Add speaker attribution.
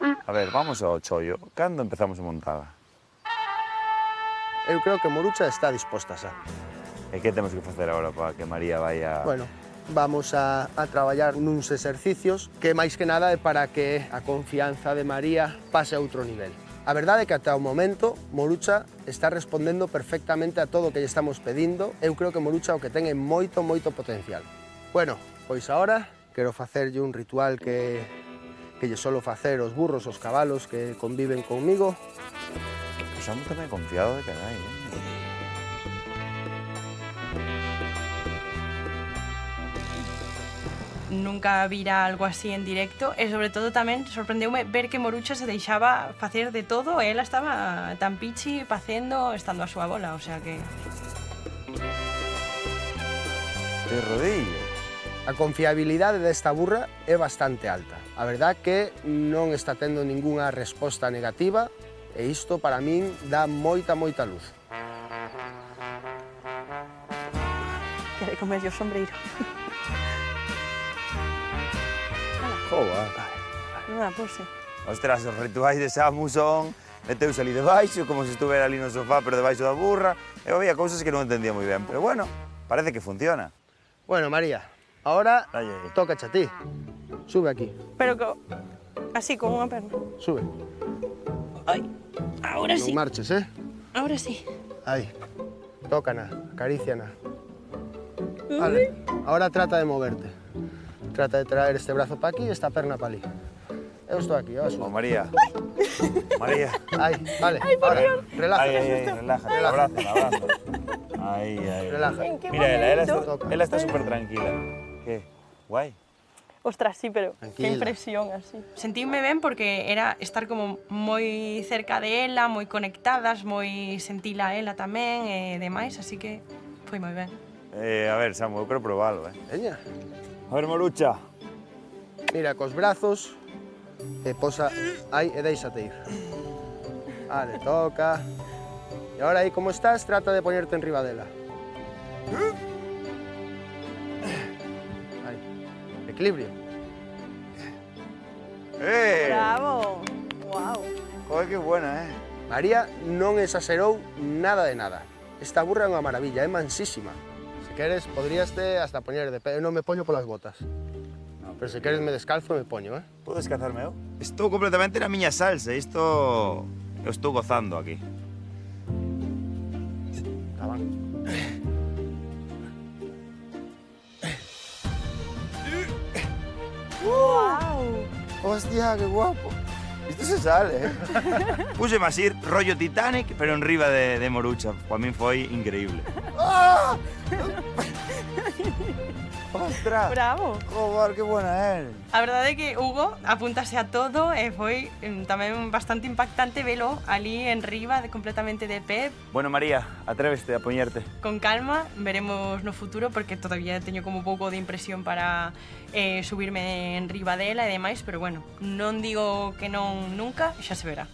Speaker 1: A ver, vamos ao chollo. Cando empezamos a montada?
Speaker 2: Eu creo que Morucha está disposta xa.
Speaker 1: E que temos que facer agora para que María vaya...
Speaker 2: Bueno, vamos a traballar nuns exercicios que máis que nada é para que a confianza de María pase a outro nivel. A verdade é que ata o momento Morucha está respondendo perfectamente a todo o que lle estamos pedindo. Eu creo que Morucha o que ten é moito potencial. Bueno, pois agora quero facerlle un ritual que lle solo facer os burros, os cabalos que conviven conmigo.
Speaker 1: O Samu tamén confiado de carai,
Speaker 3: Nunca vira algo así en directo e sobre todo tamén sorprendeume ver que Morucha se deixaba facer de todo e ela estaba tan pichi facendo estando a súa bola, o sea que...
Speaker 1: De rodillas.
Speaker 2: A confiabilidade desta burra é bastante alta. A verdad que non está tendo ningunha resposta negativa e isto para min dá moita luz.
Speaker 4: Quere comer o sombreiro.
Speaker 1: Joa.
Speaker 4: Non dá por si.
Speaker 1: Ostras, os rituais de Samu son meteuse ali debaixo, como se estuvera ali no sofá, pero debaixo da burra. Eu había cousas que non entendía moi ben, pero bueno, parece que funciona.
Speaker 2: Bueno, María, ahora
Speaker 1: Ai, ai.
Speaker 2: toca a ti. Sube aquí,
Speaker 4: Pero que... Así, con unha perna.
Speaker 2: sube.
Speaker 4: Ai, ahora
Speaker 2: Non
Speaker 4: sí,
Speaker 2: marches, eh?
Speaker 4: ahora sí.
Speaker 2: Aí. Tócana, acaríciana. Vale, ahora trata de moverte. Trata de traer este brazo para aquí e esta perna para ali. Eu estou aquí, eu
Speaker 1: Oh,
Speaker 2: asumo.
Speaker 1: María. María.
Speaker 2: Aí, vale, ahora, relájate.
Speaker 1: Relájate, abraza. Ay.
Speaker 2: Relájate.
Speaker 4: Que
Speaker 1: Mira,
Speaker 4: bonito.
Speaker 1: ela está súper tranquila. Que? Guai.
Speaker 4: Ostras, sí, pero
Speaker 2: Tranquila.
Speaker 4: que impresión así.
Speaker 3: Sentíme ben porque era estar como moi cerca de ela, moi conectadas, moi sentila a ela tamén e demais, así que foi moi ben.
Speaker 1: A ver, Samu, eu quero probalo,
Speaker 2: Veña.
Speaker 1: A ver, Morucha.
Speaker 2: Mira, cos brazos e posa aí e deixate ir. Vale, toca. E ahora aí como estás, trata de ponerte enriba dela. Aí. Equilibrio.
Speaker 4: Bravo. Wow.
Speaker 1: Joder, que buena,
Speaker 2: María non exagerou nada de nada. Esta burra é unha maravilla, é mansísima. Se queres, podríaste hasta poñer de pé. Eu non me poño polas botas. Pero se queres me descalzo, me poño, eh?
Speaker 1: Podo descalzarme eu? Estou completamente na miña salsa, isto... Eu estou gozando aquí.
Speaker 2: Cabán.
Speaker 4: Wow.
Speaker 1: Hostia, que guapo. Isto se sale, Puse a ir rollo Titanic, pero en riba de Morucha. Para min foi increíble. ¡Ah! Ostras!
Speaker 4: Bravo.
Speaker 1: Joder, que buena é.
Speaker 3: A verdade é que Hugo apúntase a todo e foi tamén bastante impactante velo ali en riba, completamente de pé.
Speaker 1: Bueno, María, atréveste a poñerte.
Speaker 3: Con calma, veremos no futuro porque todavía teño como un pouco de impresión para subirme en riba dela e demais, pero bueno, non digo que non nunca, xa se verá.